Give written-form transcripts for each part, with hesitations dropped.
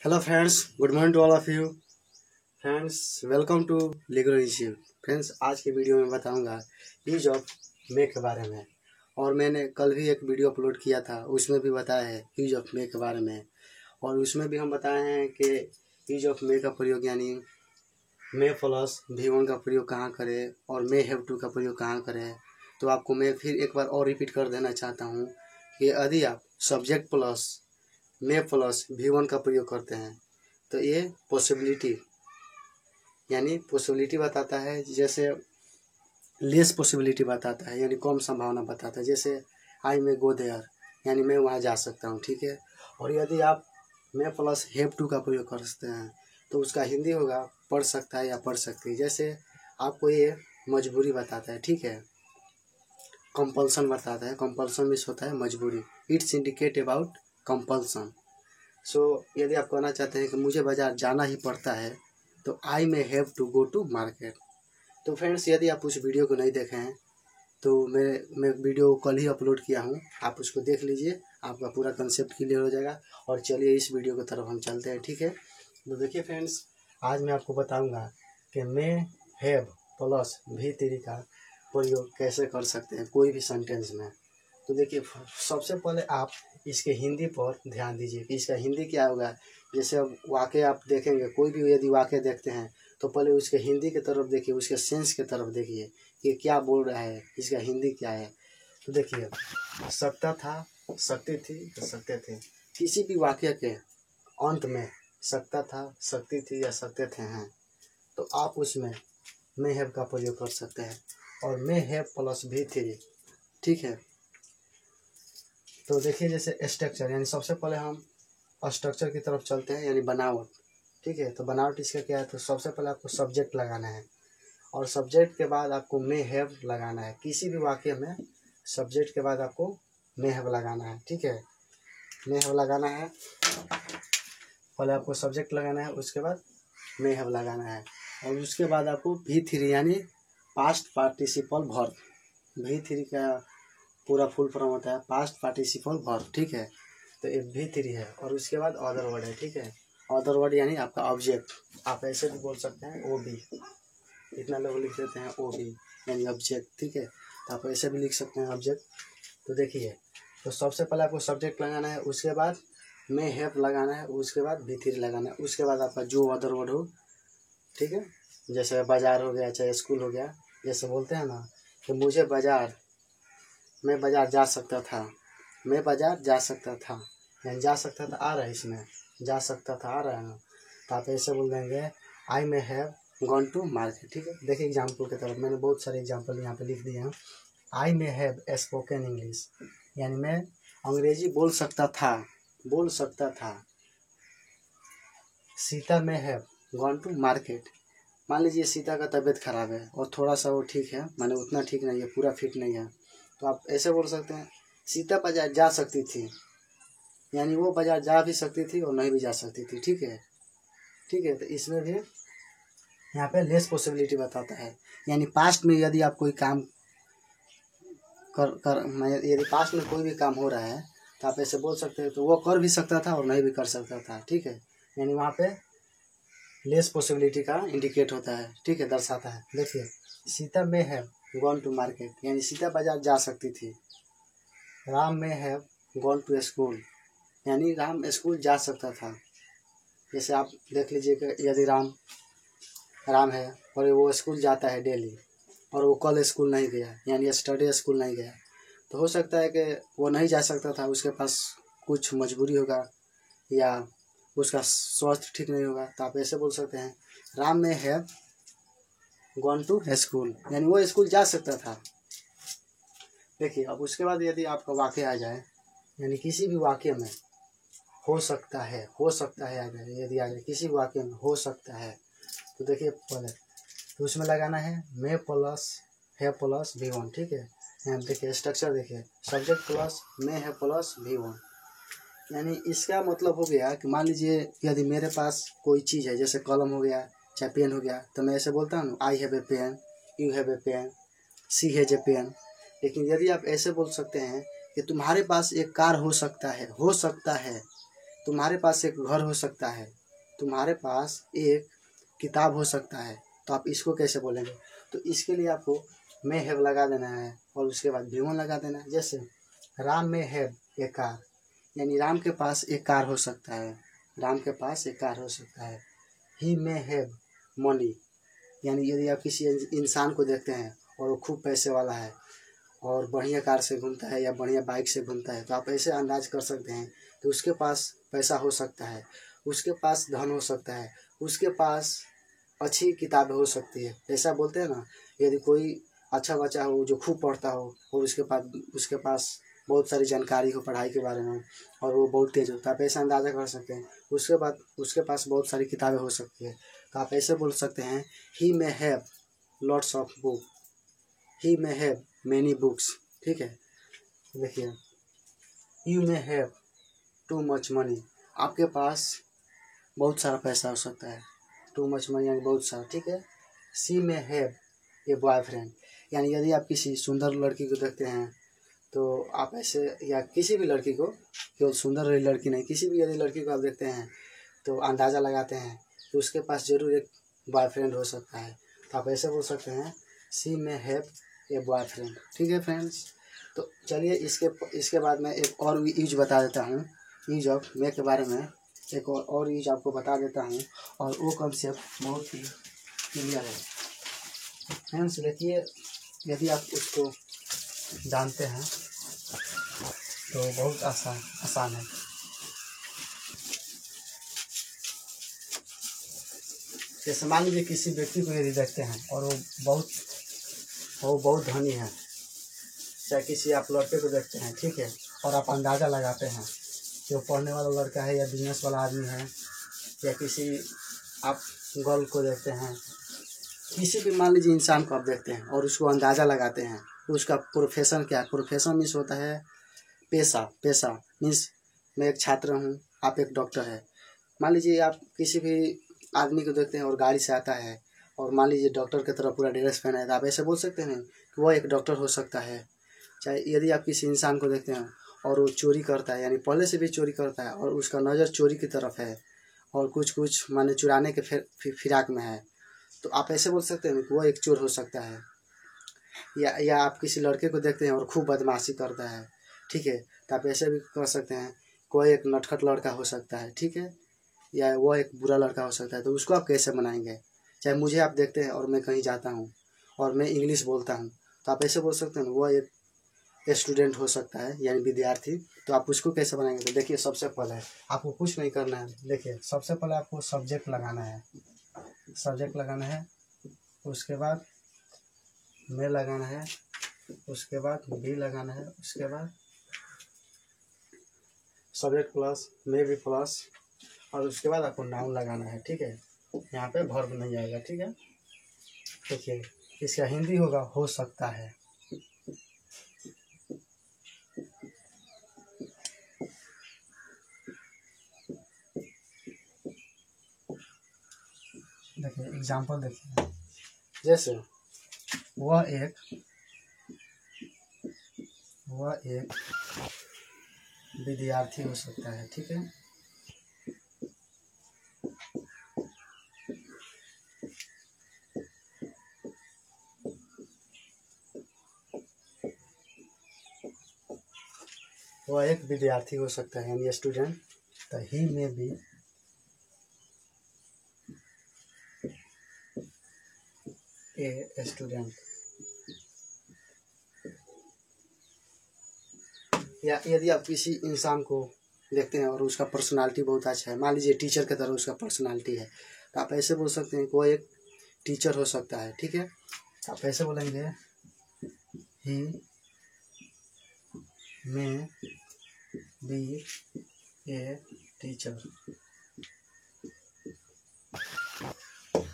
Hello friends, good morning to all of you. Friends welcome to legal initiative. Friends आज की video में बताऊंगा use of May के बारे में। और मैंने कल भी एक वीडियो अपलोड किया था, उसमें भी बताया है यूज ऑफ मे के बारे में। और उसमें भी हम बताए हैं कि यूज ऑफ मे का प्रयोग यानी मे प्लस V1 का प्रयोग कहाँ करें और मे हैव टू का प्रयोग कहाँ करें। तो आपको मैं फिर एक बार और रिपीट कर देना चाहता हूँ कि यदि आप सब्जेक्ट प्लस मे प्लस V1 का प्रयोग करते हैं तो ये पॉसिबिलिटी यानी पॉसिबिलिटी बताता है, जैसे लेस पॉसिबिलिटी बताता है यानी कम संभावना बताता है। जैसे आई मे गो देयर यानी मैं वहाँ जा सकता हूँ, ठीक है। और यदि आप मे प्लस हैव टू का प्रयोग करते हैं तो उसका हिंदी होगा पढ़ सकता है या पढ़ सकती है। जैसे आपको ये मजबूरी बताता है, ठीक है। कंपल्सन बताता है, कंपल्सन मीन्स होता है मजबूरी, इट्स इंडिकेट अबाउट कंपल्सन। सो यदि आप कहना चाहते हैं कि मुझे बाजार जाना ही पड़ता है तो I may have to go to market. तो फ्रेंड्स यदि आप उस वीडियो को नहीं देखे हैं तो मैं वीडियो कल ही अपलोड किया हूँ, आप उसको देख लीजिए, आपका पूरा कंसेप्ट क्लियर हो जाएगा। और चलिए इस वीडियो की तरफ हम चलते हैं, ठीक है। तो देखिए फ्रेंड्स, आज मैं आपको बताऊंगा कि मे हैव प्लस V3 का प्रयोग कैसे कर सकते हैं कोई भी सेंटेंस में। तो देखिए सबसे पहले आप इसके हिंदी पर ध्यान दीजिए कि इसका हिंदी क्या होगा। जैसे अब वाक्य आप देखेंगे, कोई भी यदि वाक्य देखते हैं तो पहले उसके हिंदी की तरफ देखिए, उसके सेंस की तरफ देखिए कि क्या बोल रहा है, इसका हिंदी क्या है। तो देखिए सकता था, सकती थी तो सकते थे। किसी भी वाक्य के अंत में सकता था, सकती थी या सकते थे हैं तो आप उसमें मे हैव का प्रयोग कर सकते हैं। और मे हैव प्लस V3, ठीक है। तो देखिए जैसे स्ट्रक्चर यानी सबसे पहले हम स्ट्रक्चर की तरफ चलते हैं यानी बनावट, ठीक है। तो बनावट इसका क्या है, तो सबसे पहले आपको सब्जेक्ट लगाना है और सब्जेक्ट के बाद आपको मे हैव लगाना है। किसी भी वाक्य में सब्जेक्ट के बाद आपको मे हैव लगाना है, ठीक है। मे हैव लगाना है, पहले आपको सब्जेक्ट लगाना है, उसके बाद मे हैव लगाना है। और उसके बाद आपको V3 यानी पास्ट पार्टिसिपल वर्ब। V3 का पूरा फुल फॉर्म होता है पास्ट पार्टिसिपल वर्ब, ठीक है। तो ये V3 है और उसके बाद अदर वर्ड है, ठीक है। अदर वर्ड यानी आपका ऑब्जेक्ट, आप ऐसे भी बोल सकते हैं OB, इतना लोग लिख देते हैं OB यानी ऑब्जेक्ट, ठीक है। तो आप ऐसे भी लिख सकते हैं ऑब्जेक्ट। तो देखिए, तो सबसे पहले आपको सब्जेक्ट लगाना है, उसके बाद मे हैव लगाना है, उसके बाद V3 लगाना है, उसके बाद आपका जो अदर वर्ड हो, ठीक है। जैसे बाजार हो गया, चाहे स्कूल हो गया। जैसे बोलते हैं ना कि मुझे बाजार, मैं बाजार जा सकता था, मैं बाजार जा सकता था यानी जा सकता था आ रहा है, इसमें जा सकता था आ रहा है ना। तो आप ऐसे बोल देंगे I may have gone to market, ठीक है। देखिए एग्जाम्पल की तरफ मैंने बहुत सारे एग्जाम्पल यहाँ पे लिख दिए हैं। I may have spoken English यानी मैं अंग्रेजी बोल सकता था, बोल सकता था। Sita may have gone to market, मान लीजिए सीता का तबीयत खराब है और थोड़ा सा वो ठीक है, माने उतना ठीक नहीं है, पूरा फिट नहीं है, तो आप ऐसे बोल सकते हैं सीता बाजार जा सकती थी यानी वो बाजार जा भी सकती थी और नहीं भी जा सकती थी, ठीक है, ठीक है। तो इसमें भी यहाँ पे लेस पॉसिबिलिटी बताता है यानी पास्ट में यदि आप कोई काम यदि पास्ट में कोई भी काम हो रहा है तो आप ऐसे बोल सकते हैं तो वो कर भी सकता था और नहीं भी कर सकता था, ठीक है। यानी वहाँ पे लेस पॉसिबिलिटी का इंडिकेट होता है, ठीक है, दर्शाता है। देखिए सीता में है गॉन टू मार्केट यानी सीता बाजार जा सकती थी। राम में है गॉन टू स्कूल यानी राम स्कूल जा सकता था। जैसे आप देख लीजिए कि यदि राम है और वो स्कूल जाता है डेली और वो कल स्कूल नहीं गया यानी स्टडी स्कूल नहीं गया, तो हो सकता है कि वो नहीं जा सकता था, उसके पास कुछ मजबूरी होगा या उसका स्वास्थ्य ठीक नहीं होगा। तो आप ऐसे बोल सकते हैं राम में है गॉन टू स्कूल यानी वो स्कूल जा सकता था। देखिए अब उसके बाद यदि आपका वाक्य आ जाए यानी किसी भी वाक्य में हो सकता है, हो सकता है आ जाए, यदि आ जाए किसी वाक्य में हो सकता है तो देखिए पहले तो उसमें लगाना है मे प्लस है प्लस V1, ठीक है। यहाँ देखिए स्ट्रक्चर देखिए सब्जेक्ट प्लस मे है प्लस V1 यानी इसका मतलब हो गया कि मान लीजिए यदि मेरे पास कोई चीज़ है जैसे कलम हो गया चाहे पेन हो गया, तो मैं ऐसे बोलता हूँ I have a pen, you have a pen, she has a pen. लेकिन यदि आप ऐसे बोल सकते हैं कि तुम्हारे पास एक कार हो सकता है, हो सकता है तुम्हारे पास एक घर हो सकता है, तुम्हारे पास एक किताब हो सकता है, तो आप इसको कैसे बोलेंगे? तो इसके लिए आपको मे हैव लगा देना है और उसके बाद भी वन लगा देना है। जैसे राम में हैव ए कार, यानी राम के पास एक कार हो सकता है, राम के पास एक कार हो सकता है। ही मे हैव मनी, यानी यदि आप किसी इंसान को देखते हैं और वो खूब पैसे वाला है और बढ़िया कार से घूमता है या बढ़िया बाइक से घूमता है, तो आप ऐसे अंदाज कर सकते हैं कि उसके पास पैसा हो सकता है, उसके पास धन हो सकता है, उसके पास अच्छी किताबें हो सकती है। ऐसा बोलते हैं ना, यदि कोई अच्छा बच्चा हो जो खूब पढ़ता हो और उसके पास बहुत सारी जानकारी हो पढ़ाई के बारे में और वो बहुत तेज हो, तो आप ऐसा अंदाज़ा कर सकते हैं। उसके बाद उसके पास बहुत सारी किताबें हो सकती है, तो आप ऐसे बोल सकते हैं he may have lots of book, he may have many books. ठीक है, देखिए you may have too much money, आपके पास बहुत सारा पैसा हो सकता है, टू मच मनी यानी बहुत सारा। ठीक है, सी मे हैव ए बॉयफ्रेंड, यानी यदि आप किसी सुंदर लड़की को देखते हैं तो आप ऐसे, या किसी भी लड़की को, केवल सुंदर लड़की नहीं, किसी भी यदि लड़की को आप देखते हैं तो अंदाज़ा लगाते हैं कि उसके पास जरूर एक बॉयफ्रेंड हो सकता है, तो आप ऐसे बोल सकते हैं सी मे हैव ए बॉयफ्रेंड। ठीक है फ्रेंड्स, तो चलिए इसके बाद मैं एक और यूज बता देता हूँ, यूज ऑफ मे के बारे में एक और यूज आपको बता देता हूँ, और वो कंसेप्ट बहुत ही क्लियर है फ्रेंड्स। देखिए यदि आप उसको जानते हैं तो बहुत आसान है। जैसे मान लीजिए किसी व्यक्ति को यदि देखते हैं और वो बहुत धनी है, चाहे किसी आप लड़के को देखते हैं, ठीक है, और आप अंदाज़ा लगाते हैं कि वो पढ़ने वाला लड़का है या बिजनेस वाला आदमी है, या किसी आप गर्ल को देखते हैं, किसी भी मान लीजिए इंसान को आप देखते हैं और उसको अंदाज़ा लगाते हैं उसका प्रोफेशन क्या है। प्रोफेशन मीन्स होता है पेशा मीन्स मैं एक छात्र हूँ, आप एक डॉक्टर है। मान लीजिए आप किसी भी आदमी को देखते हैं और गाड़ी से आता है और मान लीजिए डॉक्टर की तरह पूरा ड्रेस पहना है, तो आप ऐसे बोल सकते हैं कि वह एक डॉक्टर हो सकता है। चाहे यदि आप किसी इंसान को देखते हैं और वो चोरी करता है, यानी पहले से भी चोरी करता है और उसका नज़र चोरी की तरफ है और कुछ माने चुराने के फिराक में है, तो आप ऐसे बोल सकते हैं कि वह एक चोर हो सकता है। या आप किसी लड़के को देखते हैं और खूब बदमाशी करता है, ठीक है, तो आप ऐसे भी कर सकते हैं कोई एक नटखट लड़का हो सकता है, ठीक है, या वह एक बुरा लड़का हो सकता है। तो उसको आप कैसे बनाएंगे? चाहे मुझे आप देखते हैं और मैं कहीं जाता हूँ और मैं इंग्लिश बोलता हूँ, तो आप ऐसे बोल सकते हैं वह एक स्टूडेंट हो सकता है यानी विद्यार्थी। तो आप उसको कैसे बनाएंगे? तो देखिए सबसे पहले आपको कुछ नहीं करना है, देखिए सबसे पहले आपको सब्जेक्ट लगाना है, उसके बाद में लगाना है, उसके बाद भी लगाना है, उसके बाद सब्जेक्ट प्लस में भी प्लस, और उसके बाद आपको नाउन लगाना है। ठीक है, यहाँ पे वर्ब नहीं आएगा। ठीक है, देखिए इसका हिंदी होगा हो सकता है। देखिए एग्जाम्पल देखिए, जैसे वह एक विद्यार्थी हो सकता है। ठीक है, वह एक विद्यार्थी हो सकता है यानी स्टूडेंट। तो ही में बी ए स्टूडेंट। या यदि आप किसी इंसान को देखते हैं और उसका पर्सनालिटी बहुत अच्छा है, मान लीजिए टीचर की तरह उसका पर्सनालिटी है, तो आप ऐसे बोल सकते हैं कि वो एक टीचर हो सकता है। ठीक है, आप ऐसे बोलेंगे ही में बी ए टीचर।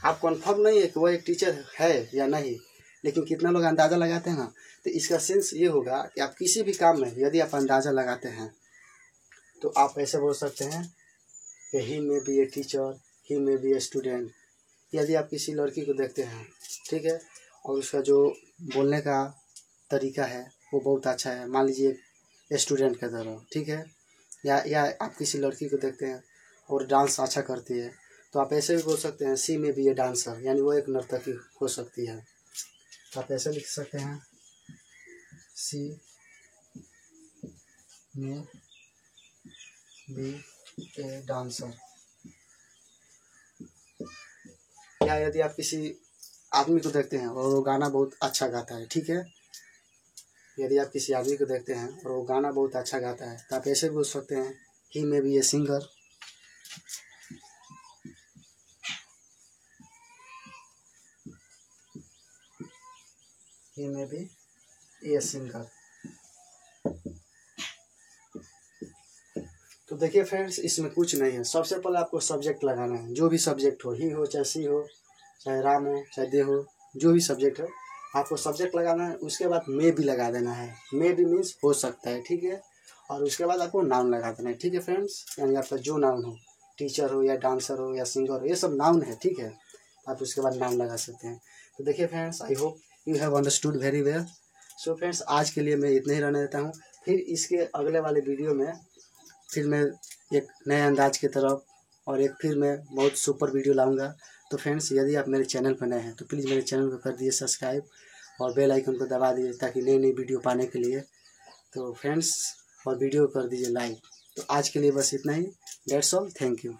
आप कंफर्म नहीं है कि वो एक टीचर है या नहीं, लेकिन कितना लोग अंदाज़ा लगाते हैं ना, तो इसका सेंस ये होगा कि आप किसी भी काम में यदि आप अंदाज़ा लगाते हैं तो आप ऐसे बोल सकते हैं कि ही में बी ए टीचर, ही में बी ए स्टूडेंट। यदि आप किसी लड़की को देखते हैं, ठीक है, और उसका जो बोलने का तरीका है वो बहुत अच्छा है, मान लीजिए स्टूडेंट की तरह, ठीक है, या आप किसी लड़की को देखते हैं और डांस अच्छा करती है, तो आप ऐसे भी बोल सकते हैं सी में बी ए डांसर, यानी वो एक नर्तकी हो सकती है। तो आप ऐसे लिख सकते हैं सी में बी ए डांसर। या यदि आप किसी आदमी को देखते हैं और वो गाना बहुत अच्छा गाता है, ठीक है, यदि आप किसी आदमी को देखते हैं और वो गाना बहुत अच्छा गाता है, तो आप ऐसे बोल सकते हैं ही में बी ए सिंगर। ही में बी ए सिंगर। तो देखिए फ्रेंड्स, इसमें कुछ नहीं है। सबसे पहले आपको सब्जेक्ट लगाना है, जो भी सब्जेक्ट हो, ही हो चाहे सी हो चाहे राम हो चाहे दे हो, जो भी सब्जेक्ट है आपको सब्जेक्ट लगाना है। उसके बाद मे भी लगा देना है, मे भी मीन्स हो सकता है, ठीक है। और उसके बाद आपको नाउन लगा देना है, ठीक है फ्रेंड्स, यानी आपका जो नाउन हो, टीचर हो या डांसर हो या सिंगर हो, ये सब नाउन है, ठीक है। आप उसके बाद नाम लगा सकते हैं। तो देखिए friends, I hope you have understood very well. So friends, आज के लिए मैं इतना ही रहने देता हूँ। फिर इसके अगले वाले वीडियो में फिर मैं एक नए अंदाज की तरफ और एक फिर मैं बहुत सुपर वीडियो लाऊंगा। तो फ्रेंड्स, यदि आप मेरे चैनल पर नए हैं तो प्लीज़ मेरे चैनल को कर दीजिए सब्सक्राइब और बेल आइकन को दबा दीजिए ताकि नई नई वीडियो पाने के लिए। तो फ्रेंड्स, और वीडियो कर दीजिए लाइक। तो आज के लिए बस इतना ही। That's all, thank you.